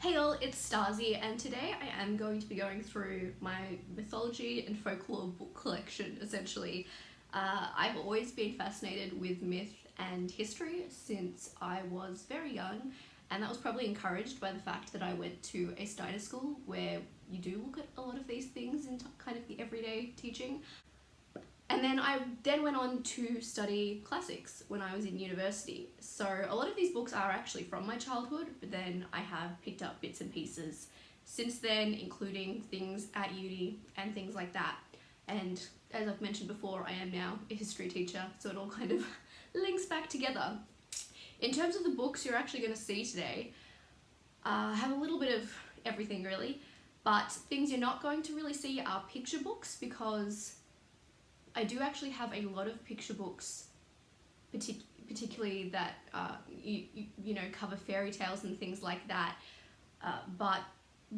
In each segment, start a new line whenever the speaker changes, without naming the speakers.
Hey all, it's Starzy, and today I am going to be going through my mythology and folklore book collection, essentially. I've always been fascinated with myth and history since I was very young, and that was probably encouraged by the fact that I went to a Steiner school where you do look at a lot of these things in kind of the everyday teaching. And then I went on to study classics when I was in university. So a lot of these books are actually from my childhood, but then I have picked up bits and pieces since then, including things at uni and things like that. And as I've mentioned before, I am now a history teacher, so it all kind of links back together. In terms of the books you're actually going to see today, I have a little bit of everything really, but things you're not going to really see are picture books, because I do actually have a lot of picture books, particularly that you know, cover fairy tales and things like that. But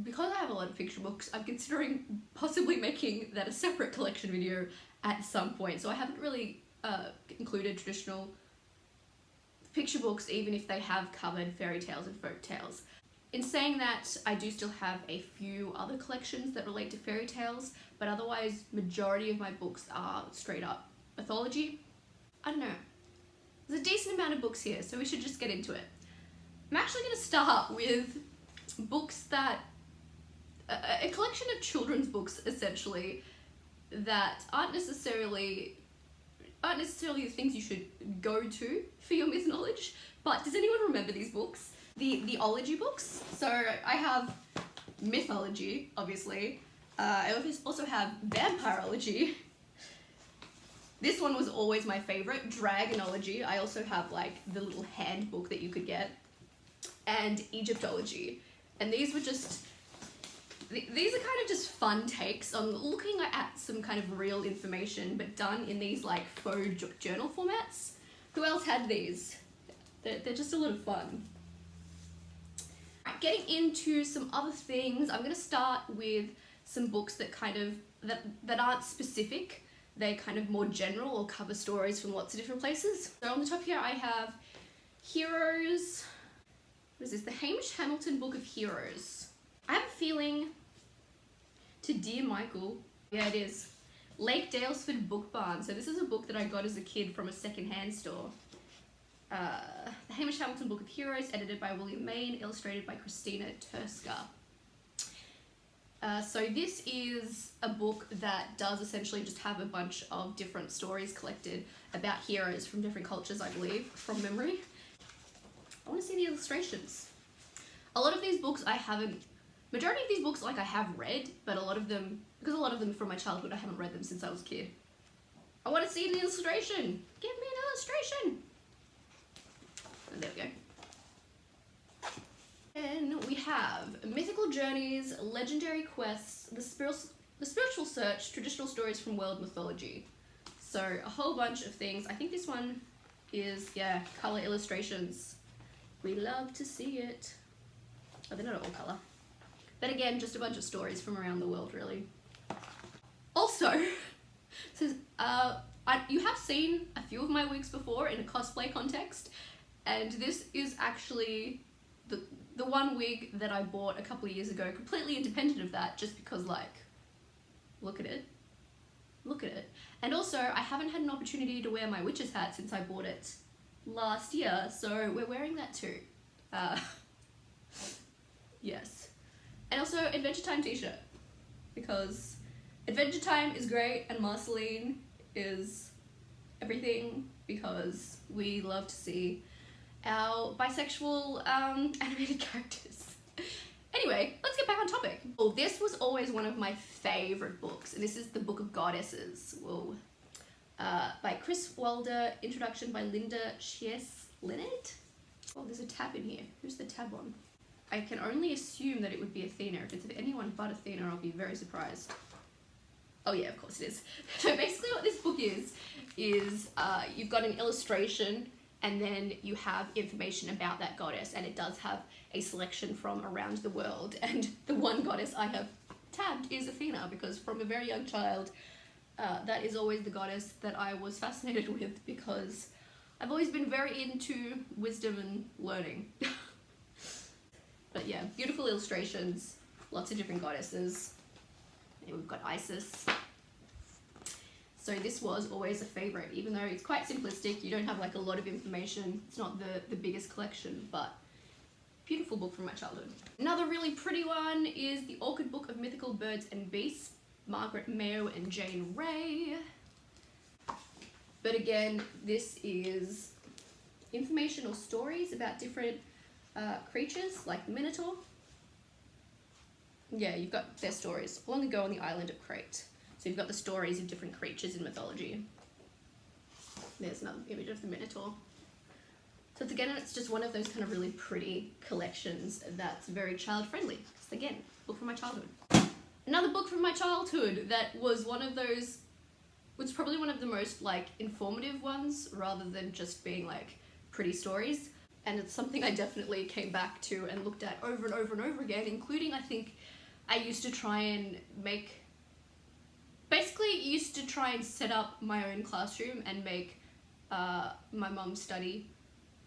because I have a lot of picture books, I'm considering possibly making that a separate collection video at some point. So I haven't really included traditional picture books, even if they have covered fairy tales and folk tales. In saying that, I do still have a few other collections that relate to fairy tales, but otherwise, majority of my books are straight up mythology. I don't know. There's a decent amount of books here, so we should just get into it. I'm actually going to start with books that... a collection of children's books, essentially, that aren't necessarily the things you should go to for your myth knowledge, but does anyone remember these books? The ology books. So I have Mythology, obviously. I also have Vampirology. This one was always my favorite, Dragonology. I also have like the little handbook that you could get, and Egyptology. And these were just, these are kind of just fun takes on looking at some kind of real information, but done in these like faux journal formats. Who else had these? They're just a lot of fun. Getting into some other things, I'm going to start with some books that kind of, that aren't specific. They're kind of more general or cover stories from lots of different places. So on the top here I have Heroes. What is this? The Hamish Hamilton Book of Heroes. I have a feeling to Dear Michael. Yeah, it is. Lake Dalesford Book Barn. So this is a book that I got as a kid from a second-hand store. The Hamish Hamilton Book of Heroes, edited by William Main, illustrated by Christina Turska. So this is a book that does essentially just have a bunch of different stories collected about heroes from different cultures, I believe, from memory. I want to see the illustrations. A lot of these books I haven't, majority of these books like I have read, but a lot of them, because a lot of them from my childhood, I haven't read them since I was a kid. I want to see the illustration. Give me an illustration. And there we go. Then we have Mythical Journeys, Legendary Quests, the Spiritual Search, Traditional Stories from World Mythology. So a whole bunch of things. I think this one is, yeah, colour illustrations. We love to see it. Oh, they're not all colour. But again, just a bunch of stories from around the world, really. Also, you have seen a few of my wigs before in a cosplay context. And this is actually the one wig that I bought a couple of years ago, completely independent of that, just because, like, look at it. Look at it. And also, I haven't had an opportunity to wear my witch's hat since I bought it last year, so we're wearing that too. Yes. And also, Adventure Time t-shirt, because Adventure Time is great and Marceline is everything, because we love to see our bisexual animated characters. Anyway, let's get back on topic. Oh, this was always one of my favourite books, and this is the Book of Goddesses. Whoa. By Chris Walder, introduction by Linda Chieslennett. Oh, there's a tab in here. Who's the tab on? I can only assume that it would be Athena. If it's anyone but Athena, I'll be very surprised. Oh yeah, of course it is. So basically what this book is you've got an illustration, and then you have information about that goddess, and it does have a selection from around the world. And the one goddess I have tabbed is Athena, because from a very young child, that is always the goddess that I was fascinated with, because I've always been very into wisdom and learning. But yeah, beautiful illustrations, lots of different goddesses. And we've got Isis. So this was always a favourite, even though it's quite simplistic. You don't have like a lot of information. It's not the biggest collection, but beautiful book from my childhood. Another really pretty one is The Orchid Book of Mythical Birds and Beasts, Margaret Mayo and Jane Ray. But again, this is information or stories about different creatures, like the Minotaur. Yeah, you've got their stories. Long ago on the island of Crete. So you've got the stories of different creatures in mythology. There's another image of the Minotaur. So it's just one of those kind of really pretty collections that's very child-friendly. Because again, book from my childhood. Another book from my childhood that was one of those, was probably one of the most like informative ones rather than just being like pretty stories. And it's something I definitely came back to and looked at over and over and over again, including I think I used to try and set up my own classroom and make my mum study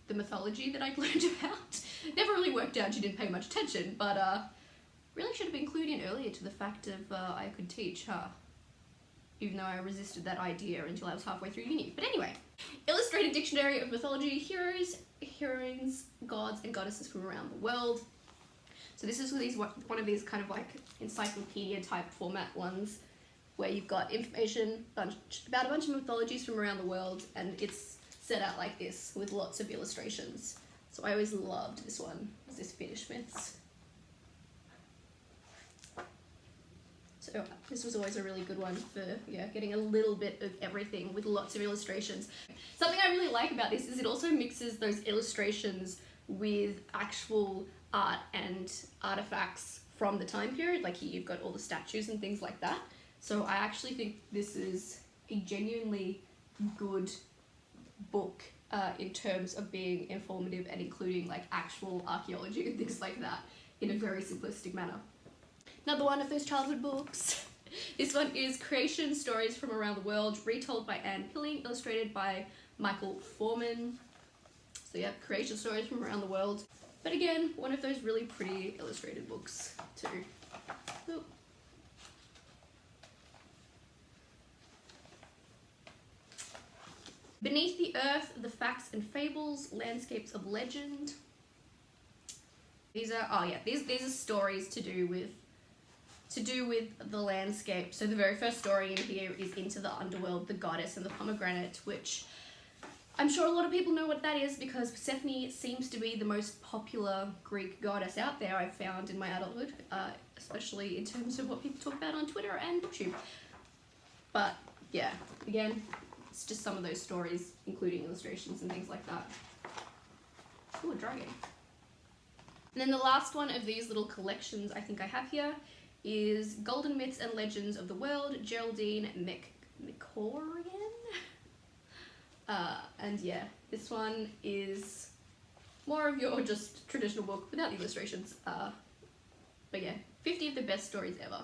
the mythology that I'd learned about. Never really worked out, she didn't pay much attention, but really should have been clued in earlier to the fact of I could teach her, even though I resisted that idea until I was halfway through uni. But anyway, Illustrated Dictionary of Mythology, Heroes, Heroines, Gods and Goddesses from Around the World. So this is one of these kind of like encyclopedia type format ones where you've got information about a bunch of mythologies from around the world, and it's set out like this with lots of illustrations. So I always loved this one, this Finnish myths. So this was always a really good one for getting a little bit of everything with lots of illustrations. Something I really like about this is it also mixes those illustrations with actual art and artifacts from the time period. Like here you've got all the statues and things like that. So I actually think this is a genuinely good book in terms of being informative and including like actual archaeology and things like that in a very simplistic manner. Another one of those childhood books. This one is Creation Stories from Around the World, retold by Anne Pilling, illustrated by Michael Foreman. So yeah, Creation Stories from Around the World. But again, one of those really pretty illustrated books too. Ooh. Beneath the Earth, The Facts and Fables, Landscapes of Legend. These are, these are stories to do with the landscape. So the very first story in here is Into the Underworld, the Goddess and the Pomegranate, which I'm sure a lot of people know what that is because Persephone seems to be the most popular Greek goddess out there I've found in my adulthood, especially in terms of what people talk about on Twitter and BookTube. But yeah, again, it's just some of those stories, including illustrations and things like that. Ooh, a dragon. And then the last one of these little collections I think I have here is Golden Myths and Legends of the World, Geraldine McCorian. And yeah, this one is more of your just traditional book without the illustrations. But yeah, 50 of the best stories ever.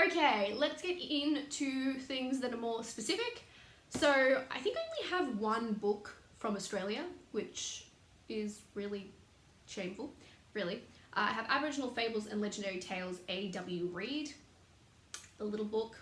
Okay, let's get into things that are more specific. So I think I only have one book from Australia, which is really shameful, really. I have Aboriginal Fables and Legendary Tales, A.W. Reid, the little book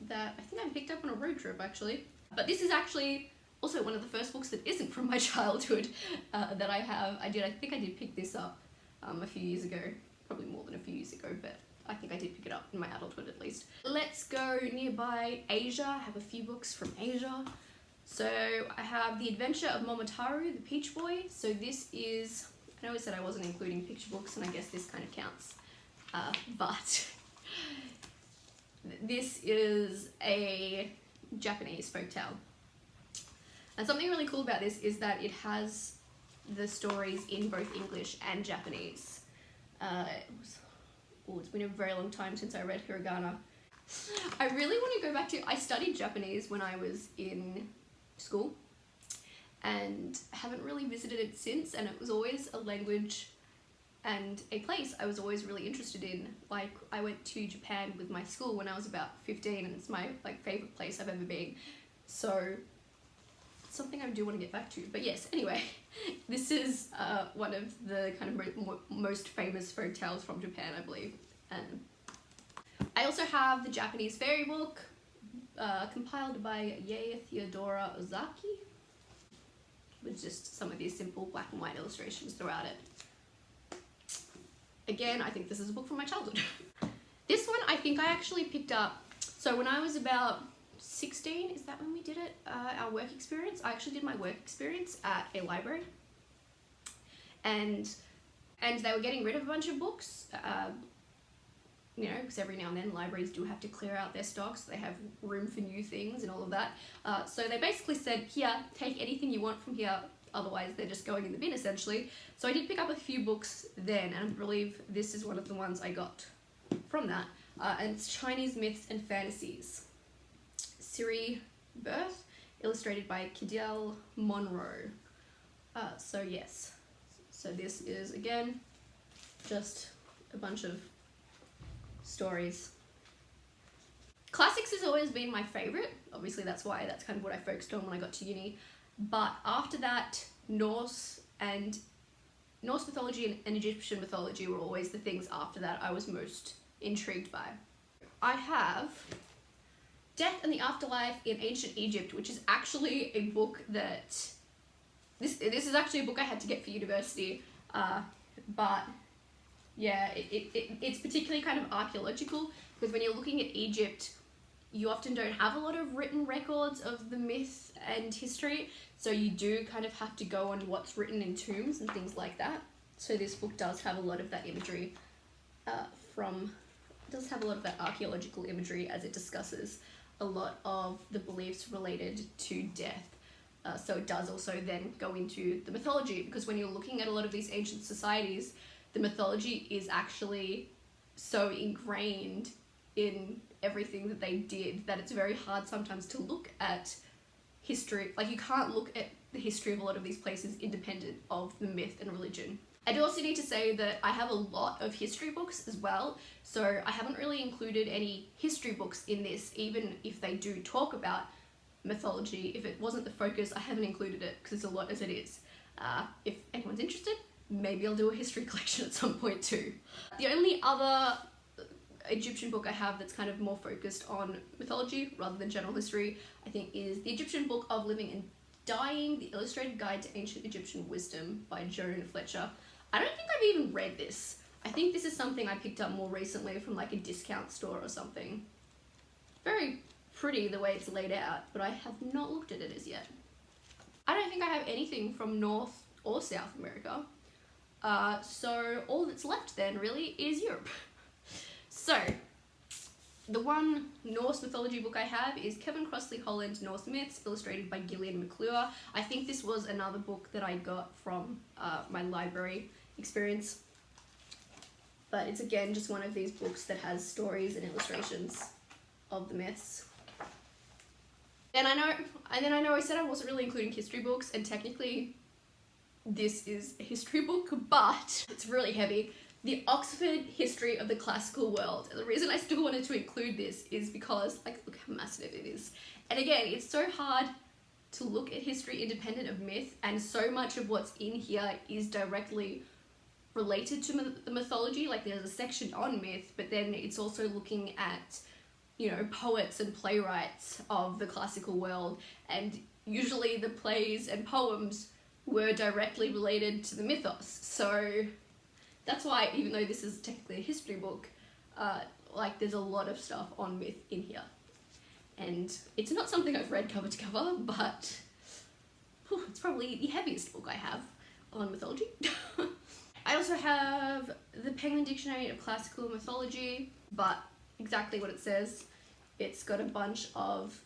that I think I picked up on a road trip actually. But this is actually also one of the first books that isn't from my childhood that I have. I think I did pick this up a few years ago, probably more than a few years ago, but I think I did pick it up in my adulthood at least. Let's go nearby Asia. I have a few books from Asia. So I have The Adventure of Momotaro, the Peach Boy. So this is, I know I said I wasn't including picture books and I guess this kind of counts, but this is a Japanese folktale. And something really cool about this is that it has the stories in both English and Japanese. It's been a very long time since I read hiragana. I really want to go back to, I studied Japanese when I was in school and haven't really visited it since, and it was always a language and a place I was always really interested in. Like, I went to Japan with my school when I was about 15 and it's my favourite place I've ever been. So it's something I do want to get back to. But yes, anyway, this is one of the kind of most famous folk tales from Japan, I believe. And I also have the Japanese fairy book, compiled by Yae Theodora Ozaki, with just some of these simple black and white illustrations throughout it. Again, I think this is a book from my childhood. This one I think I actually picked up, so when I was about 16, is that when we did it, our work experience? I actually did my work experience at a library, and they were getting rid of a bunch of books, you know, because every now and then libraries do have to clear out their stocks, so they have room for new things and all of that. So they basically said, here, take anything you want from here, otherwise they're just going in the bin essentially. So I did pick up a few books then, and I believe this is one of the ones I got from that, and it's Chinese Myths and Fantasies. Siri Birth, illustrated by Kidel Monroe. So yes, so this is again just a bunch of stories. Classics has always been my favourite, obviously that's kind of what I focused on when I got to uni, but after that Norse mythology and Egyptian mythology were always the things after that I was most intrigued by. I have Death and the Afterlife in Ancient Egypt, which is actually a book that, this is actually a book I had to get for university, but yeah, it's particularly kind of archaeological, because when you're looking at Egypt, you often don't have a lot of written records of the myth and history, so you do kind of have to go on what's written in tombs and things like that. So this book does have a lot of that imagery does have a lot of that archaeological imagery, as it discusses a lot of the beliefs related to death. So it does also then go into the mythology, because when you're looking at a lot of these ancient societies, the mythology is actually so ingrained in everything that they did that it's very hard sometimes to look at history. Like, you can't look at the history of a lot of these places independent of the myth and religion. I do also need to say that I have a lot of history books as well, so I haven't really included any history books in this, even if they do talk about mythology. If it wasn't the focus, I haven't included it because it's a lot as it is. If anyone's interested, maybe I'll do a history collection at some point too. The only other Egyptian book I have that's kind of more focused on mythology rather than general history, I think, is the Egyptian Book of Living and Dying, The Illustrated Guide to Ancient Egyptian Wisdom by Joan and Fletcher. I don't think I've even read this. I think this is something I picked up more recently from like a discount store or something. Very pretty the way it's laid out, but I have not looked at it as yet. I don't think I have anything from North or South America. So all that's left then really is Europe. So the one Norse mythology book I have is Kevin Crossley Holland Norse Myths, illustrated by Gillian Mccloud. I think this was another book that I got from my library experience. But it's again just one of these books that has stories and illustrations of the myths. And then I know I said I wasn't really including history books, and technically this is a history book, but it's really heavy. The Oxford History of the Classical World. And the reason I still wanted to include this is because, like, look how massive it is. And again, it's so hard to look at history independent of myth, and so much of what's in here is directly related to the mythology. Like, there's a section on myth, but then it's also looking at, you know, poets and playwrights of the classical world, and usually the plays and poems were directly related to the mythos. So that's why, even though this is technically a history book, like, there's a lot of stuff on myth in here. And it's not something I've read cover to cover, but it's probably the heaviest book I have on mythology. I also have the Penguin Dictionary of Classical Mythology, but exactly what it says. It's got a bunch of,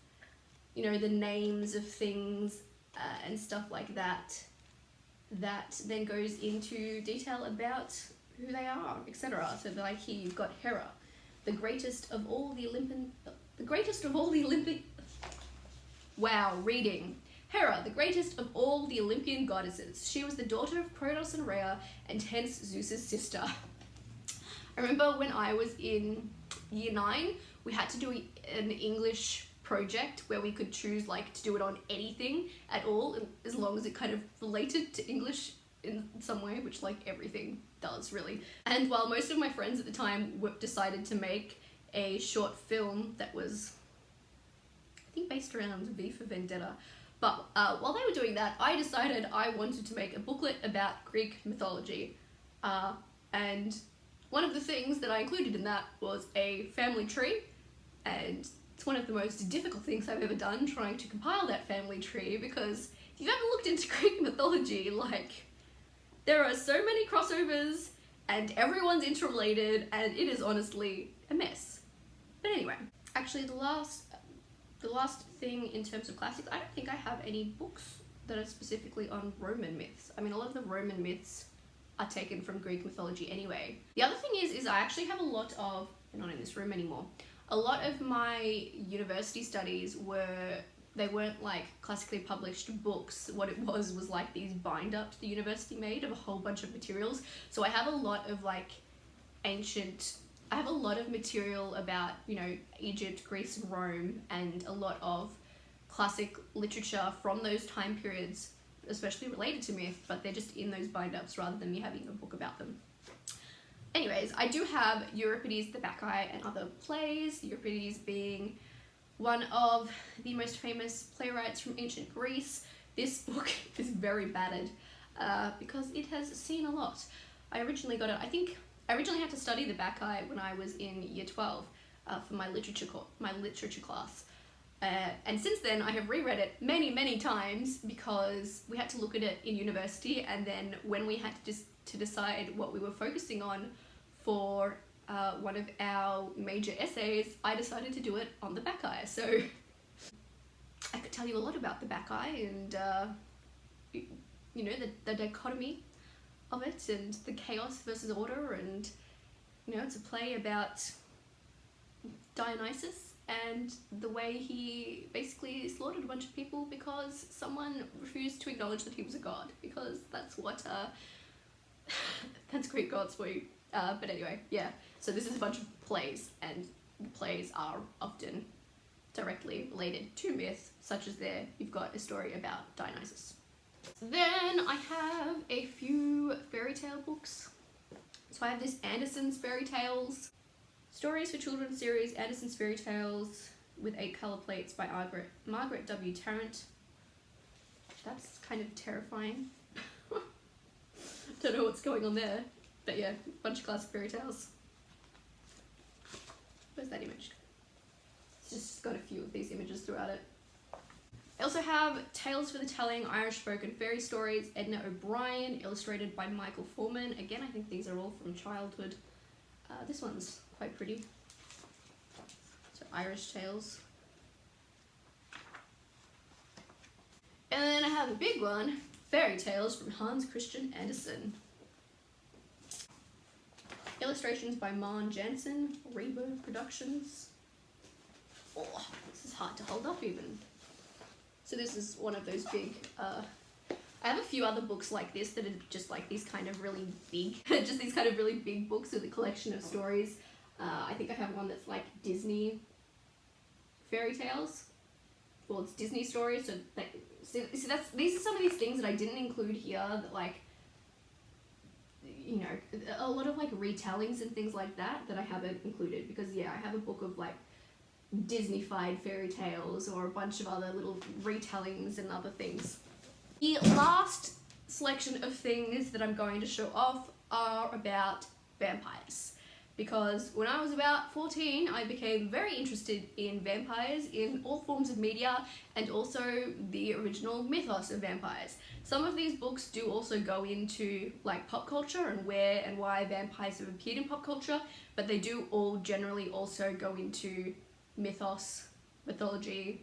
you know, the names of things and stuff like that, that then goes into detail about who they are, etc. So like here you've got Hera, the greatest of all the Olympian, wow, reading. Hera, the greatest of all the Olympian goddesses. She was the daughter of Kronos and Rhea, and hence Zeus's sister. I remember when I was in year 9, we had to do an English project where we could choose like to do it on anything at all, as long as it kind of related to English in some way, which like everything does really. And while most of my friends at the time decided to make a short film that was, I think, based around V for Vendetta, but while they were doing that, I decided I wanted to make a booklet about Greek mythology, and one of the things that I included in that was a family tree, and it's one of the most difficult things I've ever done, trying to compile that family tree, because if you've ever looked into Greek mythology, like, there are so many crossovers and everyone's interrelated, and it is honestly a mess. But anyway, actually the last thing in terms of classics, I don't think I have any books that are specifically on Roman myths. I mean, a lot of the Roman myths are taken from Greek mythology anyway. The other thing is I actually have a lot of, they're not in this room anymore, a lot of my university studies weren't like classically published books. What it was like these bind-ups the university made of a whole bunch of materials. So I have a lot of like I have a lot of material about, you know, Egypt, Greece and Rome, and a lot of classic literature from those time periods, especially related to myth, but they're just in those bind-ups rather than me having a book about them. Anyways, I do have Euripides the Bacchae and other plays, Euripides being one of the most famous playwrights from ancient Greece. This book is very battered because it has seen a lot. I originally got it, I think I originally had to study the Bacchae when I was in year 12 for my literature class. And since then I have reread it many times because we had to look at it in university, and then when we had to decide what we were focusing on for one of our major essays, I decided to do it on the Bacchae. So I could tell you a lot about the Bacchae and you know, the dichotomy of it and the chaos versus order, and you know, it's a play about Dionysus and the way he basically slaughtered a bunch of people because someone refused to acknowledge that he was a god, because that's what that's Greek gods for you. But anyway, yeah, so this is a bunch of plays, and the plays are often directly related to myth, such as there you've got a story about Dionysus. Then I have a few fairy tale books. So I have this Anderson's Fairy Tales, Stories for Children series, Anderson's Fairy Tales, with 8 colour plates by Margaret W. Tarrant. That's kind of terrifying. Don't know what's going on there, but yeah, a bunch of classic fairy tales. Where's that image? It's just got a few of these images throughout it. I also have Tales for the Telling, Irish Folk and Fairy Stories, Edna O'Brien, illustrated by Michael Foreman. Again, I think these are all from childhood. This one's quite pretty. So Irish Tales. And then I have a big one, Fairy Tales from Hans Christian Andersen. Illustrations by Maren Jansen, Rebo Productions. Oh, this is hard to hold up even. So this is one of those big, I have a few other books like this that are just like these kind of really big, just these kind of really big books with a collection of stories. I think I have one that's like Disney fairy tales. Well, it's Disney stories, so these are some of these things that I didn't include here that, like, you know, a lot of like retellings and things like that I haven't included, because yeah, I have a book of like Disney-fied fairy tales or a bunch of other little retellings and other things. The last selection of things that I'm going to show off are about vampires, because when I was about 14 I became very interested in vampires in all forms of media, and also the original mythos of vampires. Some of these books do also go into like pop culture and where and why vampires have appeared in pop culture, but they do all generally also go into mythos, mythology,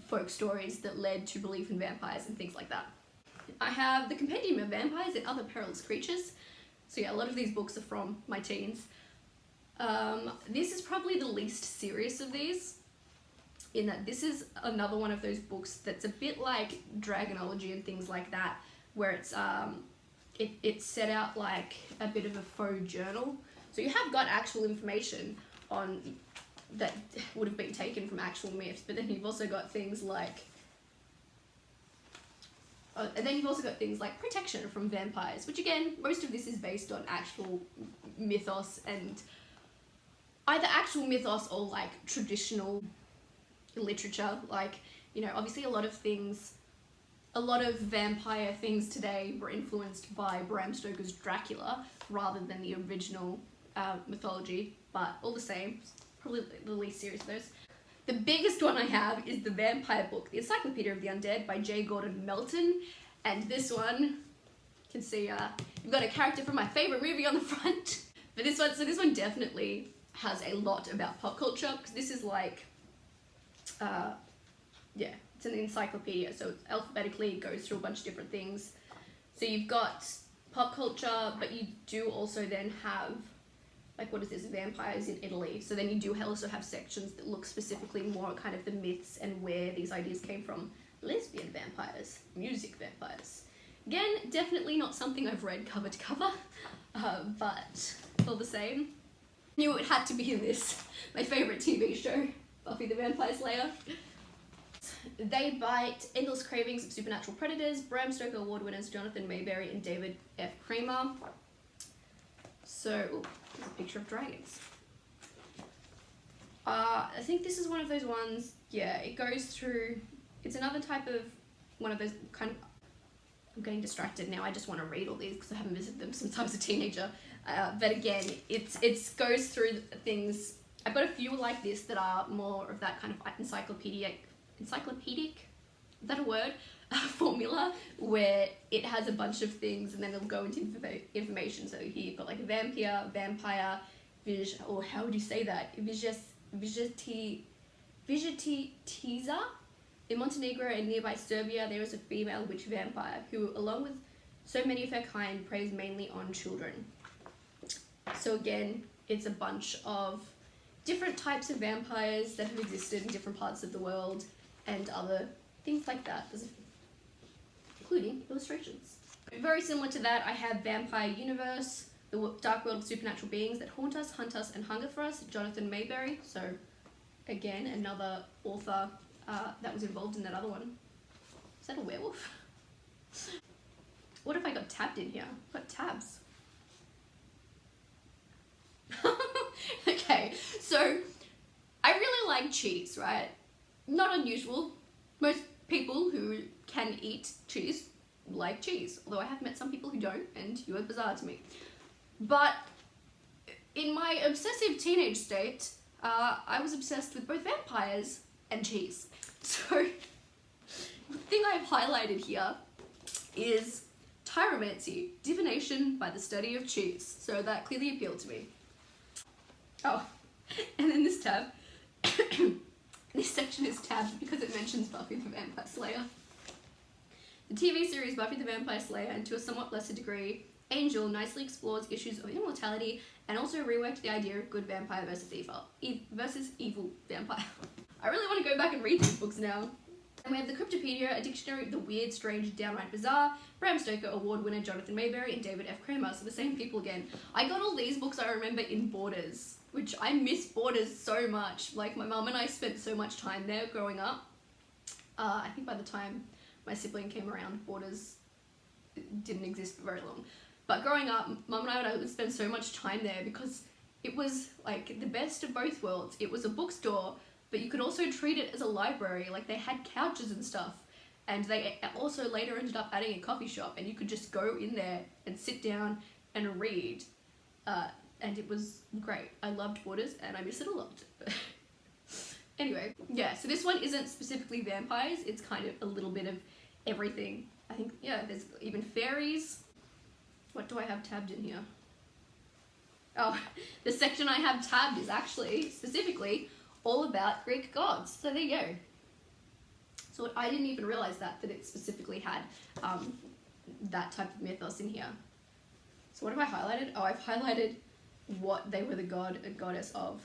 folk stories that led to belief in vampires and things like that. I have the Compendium of Vampires and Other Perilous Creatures. So yeah, a lot of these books are from my teens. This is probably the least serious of these, in that this is another one of those books that's a bit like Dragonology and things like that, where it's it's set out like a bit of a faux journal. So you have got actual information on that would have been taken from actual myths, but then you've also got things like protection from vampires, which again, most of this is based on actual mythos, and either actual mythos or like traditional literature. Like, you know, obviously a lot of vampire things today were influenced by Bram Stoker's Dracula rather than the original mythology, but all the same, probably the least serious of those. The biggest one I have is the vampire book, The Encyclopedia of the Undead by J. Gordon Melton, and this one, you can see you've got a character from my favourite movie on the front. But this one definitely has a lot about pop culture, because this is like, yeah, it's an encyclopedia, so it's alphabetically, it goes through a bunch of different things. So you've got pop culture, but you do also then have, like, what is this, vampires in Italy. So then you do also have sections that look specifically more at kind of the myths and where these ideas came from. Lesbian vampires, music vampires. Again, definitely not something I've read cover to cover, but all the same, knew it had to be in this, my favourite TV show, Buffy the Vampire Slayer. They bite, endless cravings of supernatural predators, Bram Stoker award winners Jonathan Mayberry and David F. Kramer. So, ooh, there's a picture of dragons. I think this is one of those ones, yeah, it goes through, it's another type of, one of those kind of, I'm getting distracted now, I just want to read all these because I haven't visited them since I was a teenager. But again, it goes through things, I've got a few like this that are more of that kind of encyclopedic, is that a word? Formula, where it has a bunch of things and then it'll go into information. So here you've got like a vampire, or how would you say that? Vegetiza. In Montenegro and nearby Serbia, there is a female witch vampire who, along with so many of her kind, preys mainly on children. So again, it's a bunch of different types of vampires that have existed in different parts of the world and other things like that, including illustrations. Very similar to that, I have Vampire Universe, the dark world of supernatural beings that haunt us, hunt us, and hunger for us, Jonathan Mayberry. So again, another author that was involved in that other one. Is that a werewolf? What if I got tabbed in here? I've got tabs. Okay, so I really like cheese, right? Not unusual. Most people who can eat cheese like cheese, although I have met some people who don't, and you are bizarre to me. But in my obsessive teenage state, I was obsessed with both vampires and cheese. So the thing I've highlighted here is tyromancy, divination by the study of cheese. So that clearly appealed to me. Oh, and then this tab. This section is tabbed because it mentions Buffy the Vampire Slayer. The TV series Buffy the Vampire Slayer, and to a somewhat lesser degree, Angel, nicely explores issues of immortality and also reworked the idea of good vampire versus evil vampire. I really want to go back and read these books now. And we have the Cryptopedia, a dictionary of the weird, strange, downright bizarre, Bram Stoker award winner Jonathan Mayberry and David F. Kramer, so the same people again. I got all these books, I remember, in Borders, which I miss Borders so much. Like, my mum and I spent so much time there growing up. I think by the time my sibling came around, Borders didn't exist for very long. But growing up, mum and I would spend so much time there because it was like the best of both worlds. It was a bookstore, but you could also treat it as a library. Like, they had couches and stuff, and they also later ended up adding a coffee shop, and you could just go in there and sit down and read, and it was great. I loved Borders and I miss it a lot. Anyway, yeah, so this one isn't specifically vampires, it's kind of a little bit of everything. I think, yeah, there's even fairies. What do I have tabbed in here? Oh, the section I have tabbed is actually specifically all about Greek gods. So there you go. So I didn't even realize that it specifically had that type of mythos in here. So what have I highlighted? Oh, I've highlighted what they were the god and goddess of.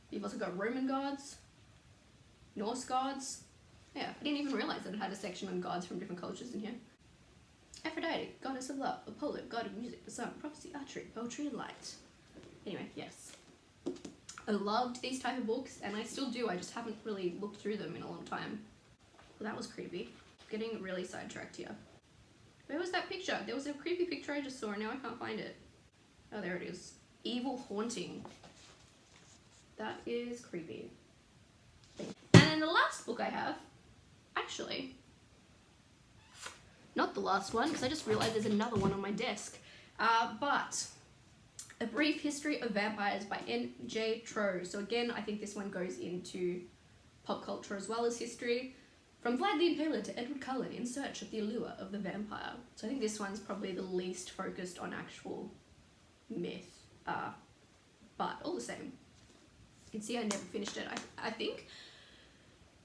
You've also got Roman gods, Norse gods. Yeah, I didn't even realize that it had a section on gods from different cultures in here. Aphrodite, goddess of love, Apollo, god of music, the sun, prophecy, archery, poetry, and light. Anyway, yes. I loved these type of books, and I still do. I just haven't really looked through them in a long time. Well, that was creepy. Getting really sidetracked here. Where was that picture? There was a creepy picture I just saw, and now I can't find it. Oh, there it is. Evil Haunting. That is creepy. And then the last book I have, actually, not the last one, because I just realized there's another one on my desk, but A Brief History of Vampires by N.J. Troe. So again, I think this one goes into pop culture as well as history. From Vlad the Impaler to Edward Cullen in search of the allure of the vampire. So I think this one's probably the least focused on actual myth, but all the same. You can see I never finished it. I think,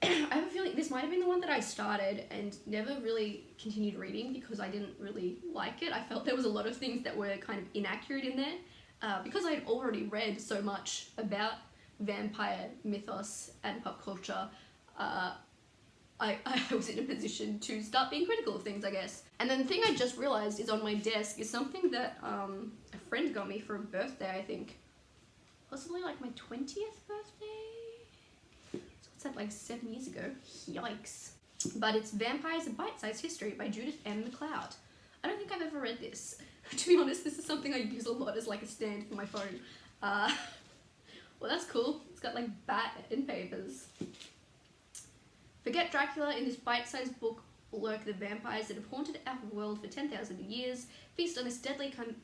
I have a feeling this might have been the one that I started and never really continued reading because I didn't really like it. I felt there was a lot of things that were kind of inaccurate in there. Because I had already read so much about vampire mythos and pop culture, I was in a position to start being critical of things, I guess. And then the thing I just realized is on my desk is something that a friend got me for a birthday, I think. Possibly like my 20th birthday? So what's that, like 7 years ago? Yikes. But it's Vampires: A Bite-Sized History by Judith M. Mccloud. I don't think I've ever read this. To be honest, this is something I use a lot as like a stand for my phone. Well, that's cool. It's got like bat and papers. Forget Dracula. In this bite-sized book lurk the vampires that have haunted our world for 10,000 years. Feast on this deadly company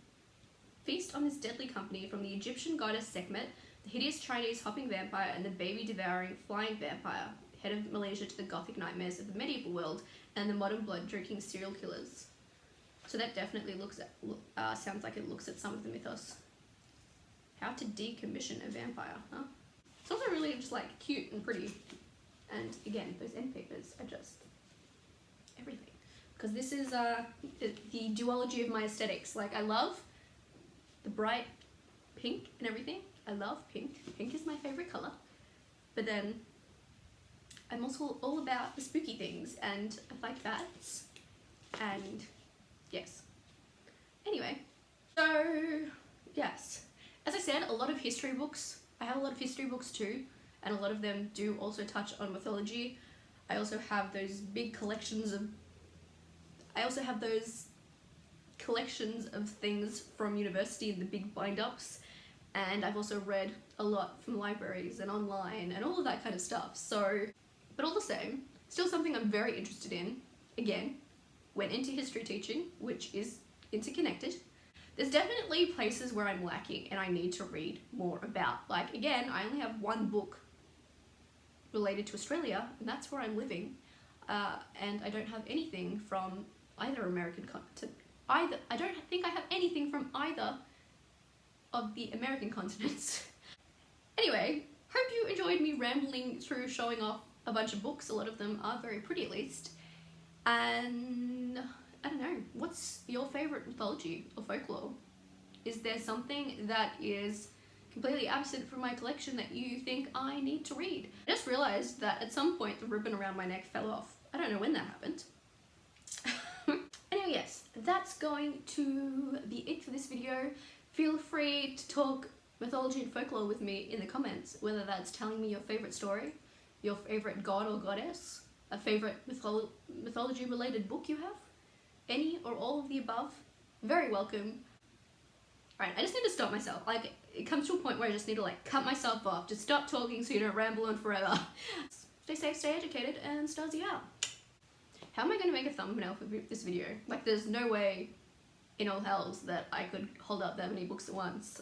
from the Egyptian goddess Sekhmet, the hideous Chinese hopping vampire, and the baby-devouring flying vampire, head of Malaysia to the gothic nightmares of the medieval world and the modern blood-drinking serial killers. So that definitely sounds like it looks at some of the mythos. How to decommission a vampire, huh? It's also really just like cute and pretty. And again, those end papers are just everything. Because this is the duology of my aesthetics. Like, I love the bright pink and everything. I love pink. Pink is my favorite color. But then I'm also all about the spooky things, and I like bats. And yes. Anyway, so yes. As I said, a lot of history books. I have a lot of history books too. And a lot of them do also touch on mythology. I also have those big collections of... things from university in the big bind-ups. And I've also read a lot from libraries and online and all of that kind of stuff. So, but all the same, still something I'm very interested in. Again, went into history teaching, which is interconnected. There's definitely places where I'm lacking and I need to read more about. Like, again, I only have one book related to Australia, and that's where I'm living, and I don't have anything from either I don't think I have anything from either of the American continents. Anyway, hope you enjoyed me rambling through showing off a bunch of books. A lot of them are very pretty, at least. And I don't know, what's your favorite mythology or folklore? Is there something that is completely absent from my collection that you think I need to read? I just realized that at some point the ribbon around my neck fell off. I don't know when that happened. Anyway, yes, that's going to be it for this video. Feel free to talk mythology and folklore with me in the comments, whether that's telling me your favorite story, your favorite god or goddess, a favorite mythology related book you have, any or all of the above. Very welcome. Alright, I just need to stop myself. Like, it comes to a point where I just need to like cut myself off. Just stop talking so you don't ramble on forever. Stay safe, stay educated, and starzy out. How am I going to make a thumbnail for this video? Like, there's no way in all hells that I could hold up that many books at once.